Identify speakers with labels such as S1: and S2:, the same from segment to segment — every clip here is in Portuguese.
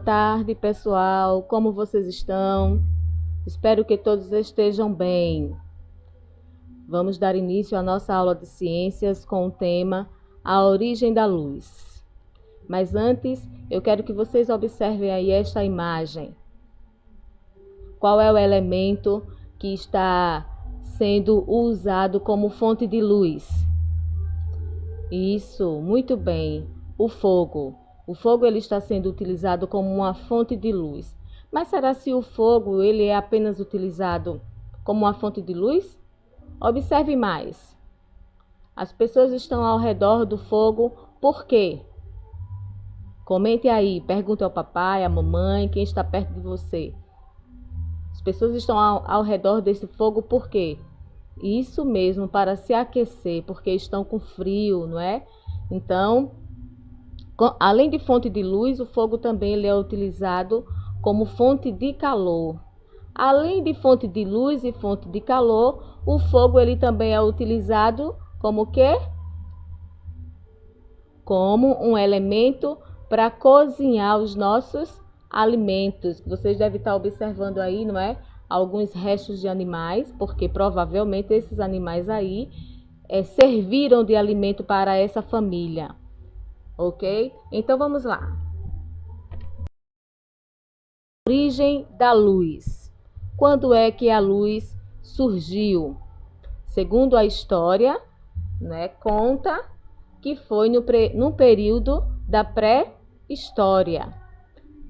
S1: tarde, pessoal. Como vocês estão? Espero que todos estejam bem. Vamos dar início à nossa aula de ciências com o tema A Origem da Luz. Mas antes, eu quero que vocês observem aí esta imagem. Qual é o elemento que está sendo usado como fonte de luz? Isso, muito bem, o fogo. O fogo ele está sendo utilizado como uma fonte de luz. Mas será se o fogo ele é apenas utilizado como uma fonte de luz? Observe mais. As pessoas estão ao redor do fogo por quê? Comente aí, pergunte ao papai, à mamãe, quem está perto de você. As pessoas estão ao redor desse fogo por quê? Isso mesmo, para se aquecer, porque estão com frio, não é? Então, além de fonte de luz, o fogo também ele é utilizado como fonte de calor. Além de fonte de luz e fonte de calor, o fogo ele também é utilizado como o quê? Como um elemento para cozinhar os nossos alimentos. Vocês devem estar observando aí, não é? Alguns restos de animais, porque provavelmente esses animais aí serviram de alimento para essa família. Ok? Então vamos lá. Origem da luz. Quando é que a luz surgiu? Segundo a história, né, conta que foi no período da pré-história,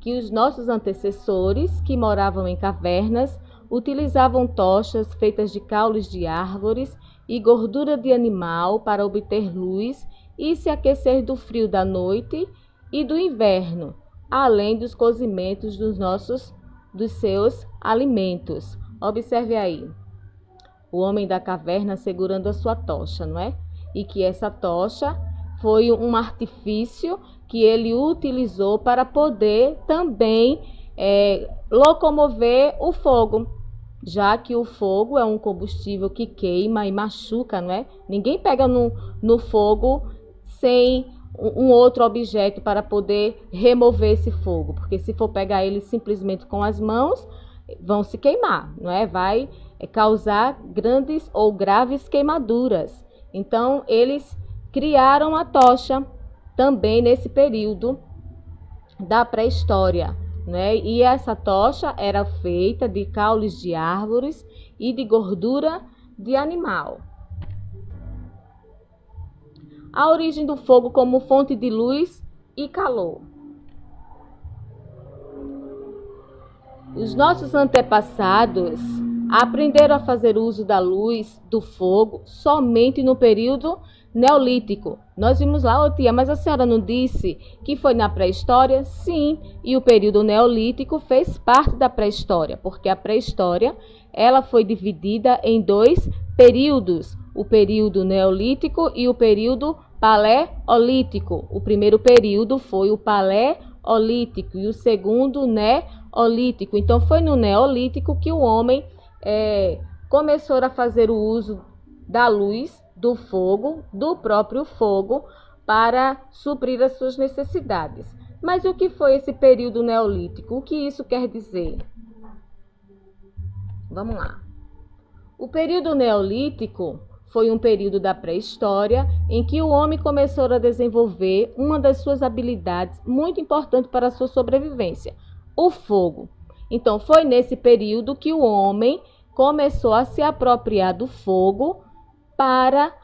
S1: que os nossos antecessores, que moravam em cavernas, utilizavam tochas feitas de caules de árvores e gordura de animal para obter luz e se aquecer do frio da noite e do inverno, além dos cozimentos dos seus alimentos. Observe aí, o homem da caverna segurando a sua tocha, não é? E que essa tocha foi um artifício que ele utilizou para poder também locomover o fogo, já que o fogo é um combustível que queima e machuca, não é? Ninguém pega no fogo sem um outro objeto para poder remover esse fogo, porque se for pegar ele simplesmente com as mãos, vão se queimar, não é? Vai causar grandes ou graves queimaduras. Então, eles criaram a tocha também nesse período da pré-história, né? E essa tocha era feita de caules de árvores e de gordura de animal. A origem do fogo como fonte de luz e calor. Os nossos antepassados aprenderam a fazer uso da luz, do fogo, somente no período neolítico. Nós vimos lá, ô tia, mas a senhora não disse que foi na pré-história? Sim, e o período neolítico fez parte da pré-história, porque a pré-história ela foi dividida em dois períodos, o período neolítico e o período paleolítico. O primeiro período foi o paleolítico e o segundo neolítico. Então foi no neolítico que o homem começou a fazer o uso da luz, do fogo, do próprio fogo, para suprir as suas necessidades. Mas o que foi esse período neolítico? O que isso quer dizer? Vamos lá. O período neolítico foi um período da pré-história em que o homem começou a desenvolver uma das suas habilidades muito importante para a sua sobrevivência, o fogo. Então, foi nesse período que o homem começou a se apropriar do fogo para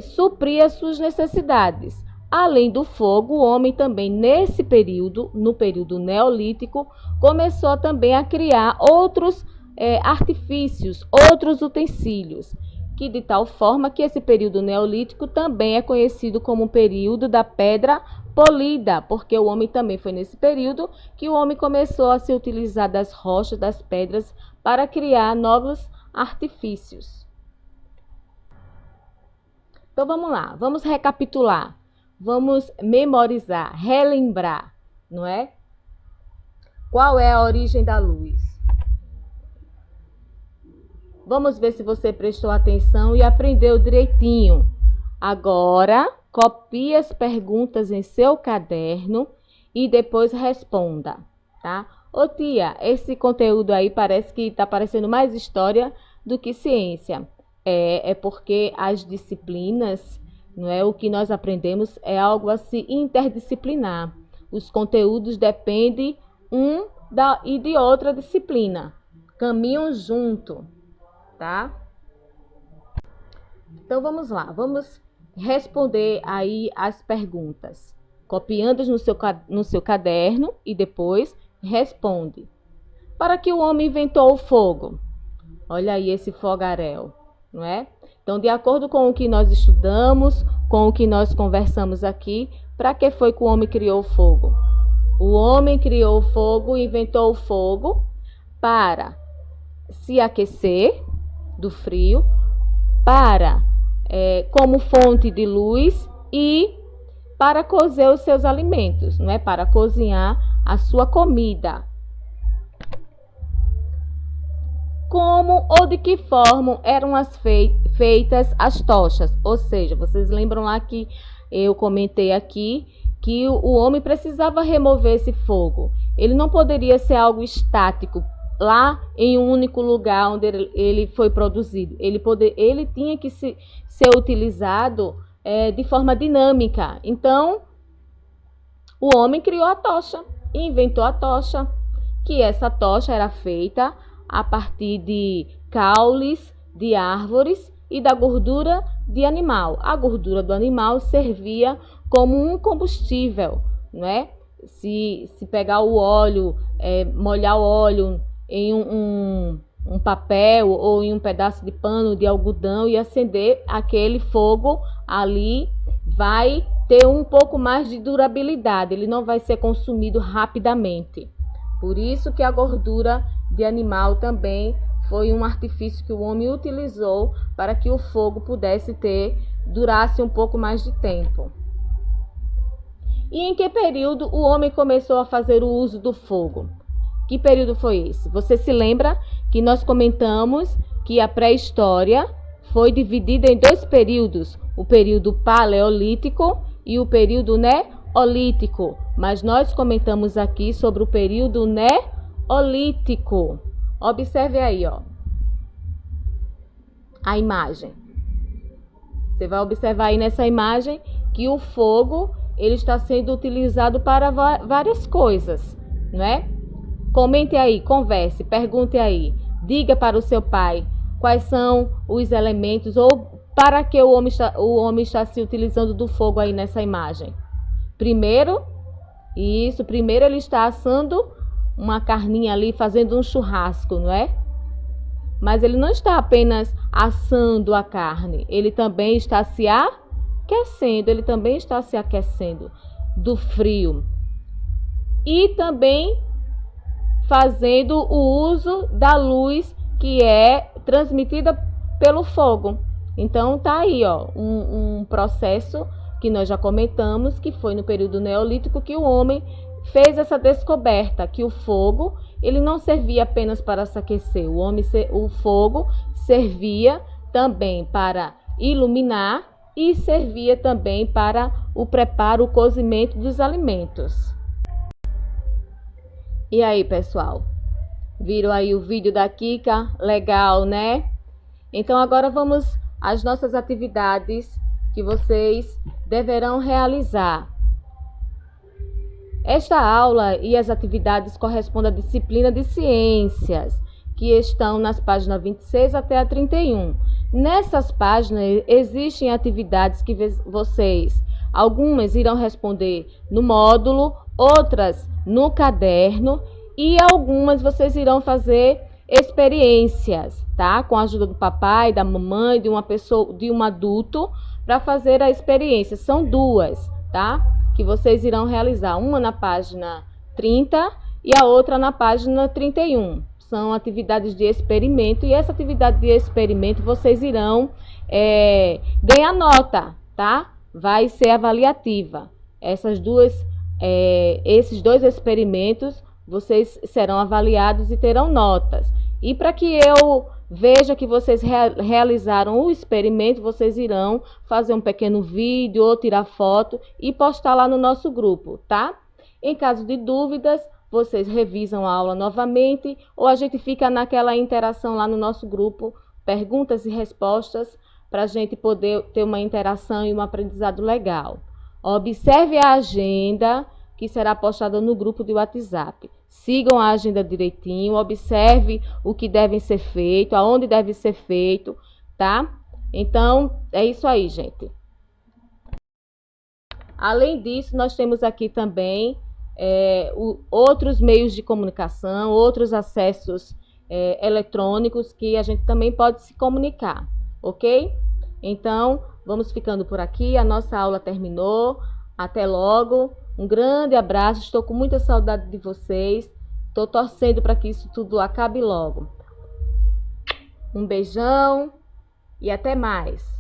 S1: suprir as suas necessidades. Além do fogo, o homem também nesse período, no período neolítico, começou também a criar outros artifícios, outros utensílios, que de tal forma que esse período neolítico também é conhecido como o período da pedra polida, porque o homem também foi nesse período que o homem começou a se utilizar das rochas, das pedras, para criar novos artifícios. Então vamos lá, vamos recapitular, vamos memorizar, relembrar, não é? Qual é a origem da luz? Vamos ver se você prestou atenção e aprendeu direitinho. Agora, copie as perguntas em seu caderno e depois responda. tá? Ô tia, esse conteúdo aí parece que está parecendo mais história do que ciência. É porque as disciplinas, não é, o que nós aprendemos é algo assim interdisciplinar. Os conteúdos dependem e de outra disciplina, caminham junto, tá? Então vamos lá, vamos responder aí as perguntas, copiando no seu caderno e depois responde. Para que o homem inventou o fogo? Olha aí esse fogaréu, não é? Então, de acordo com o que nós estudamos, com o que nós conversamos aqui, para que foi que o homem criou o fogo? O homem criou o fogo, inventou o fogo para se aquecer do frio, para como fonte de luz e para cozer os seus alimentos, não é? Para cozinhar a sua comida. Como ou de que forma eram feitas as tochas? Ou seja, vocês lembram lá que eu comentei aqui que o homem precisava remover esse fogo. Ele não poderia ser algo estático lá em um único lugar onde ele foi produzido. Ele tinha que ser utilizado de forma dinâmica. Então, o homem criou a tocha, inventou a tocha, que essa tocha era feita a partir de caules de árvores e da gordura de animal. A gordura do animal servia como um combustível, não é? Se pegar o óleo, molhar o óleo em um papel ou em um pedaço de pano de algodão e acender aquele fogo ali, vai ter um pouco mais de durabilidade, ele não vai ser consumido rapidamente. Por isso que a gordura de animal também foi um artifício que o homem utilizou para que o fogo durasse um pouco mais de tempo. E em que período o homem começou a fazer o uso do fogo? Que período foi esse? Você se lembra que nós comentamos que a pré-história foi dividida em dois períodos, o período paleolítico e o período neolítico. Mas nós comentamos aqui sobre o período neolítico. Observe aí, ó, a imagem. Você vai observar aí nessa imagem que o fogo ele está sendo utilizado para várias coisas, não é? Comente aí, converse, pergunte aí, diga para o seu pai quais são os elementos ou para que o homem está se utilizando do fogo aí nessa imagem. Primeiro ele está assando uma carninha ali, fazendo um churrasco, não é? Mas ele não está apenas assando a carne, ele também está se aquecendo do frio. E também fazendo o uso da luz que é transmitida pelo fogo. Então tá aí, ó, um processo que nós já comentamos, que foi no período neolítico que o homem fez essa descoberta, que o fogo ele não servia apenas para se aquecer, o fogo servia também para iluminar e servia também para o preparo, o cozimento dos alimentos. E aí, pessoal? Viram aí o vídeo da Kika? Legal, né? Então agora vamos às nossas atividades que vocês deverão realizar. Esta aula e as atividades correspondem à disciplina de ciências, que estão nas páginas 26 até a 31. Nessas páginas existem atividades que algumas irão responder no módulo, outras no caderno e algumas vocês irão fazer experiências, tá? Com a ajuda do papai, da mamãe, de uma pessoa, de um adulto, para fazer a experiência. São duas, tá? Que vocês irão realizar, uma na página 30 e a outra na página 31. São atividades de experimento e essa atividade de experimento vocês irão ganhar nota, tá? Vai ser avaliativa. Esses dois experimentos vocês serão avaliados e terão notas. E para que eu veja que vocês realizaram o experimento, vocês irão fazer um pequeno vídeo ou tirar foto e postar lá no nosso grupo, tá? Em caso de dúvidas, vocês revisam a aula novamente ou a gente fica naquela interação lá no nosso grupo, perguntas e respostas, para a gente poder ter uma interação e um aprendizado legal. Observe a agenda que será postada no grupo de WhatsApp. Sigam a agenda direitinho, observe o que deve ser feito, aonde deve ser feito, tá? Então, é isso aí, gente. Além disso, nós temos aqui também outros meios de comunicação, outros acessos eletrônicos que a gente também pode se comunicar, ok? Então, vamos ficando por aqui. A nossa aula terminou. Até logo. Um grande abraço. Estou com muita saudade de vocês. Estou torcendo para que isso tudo acabe logo. Um beijão e até mais.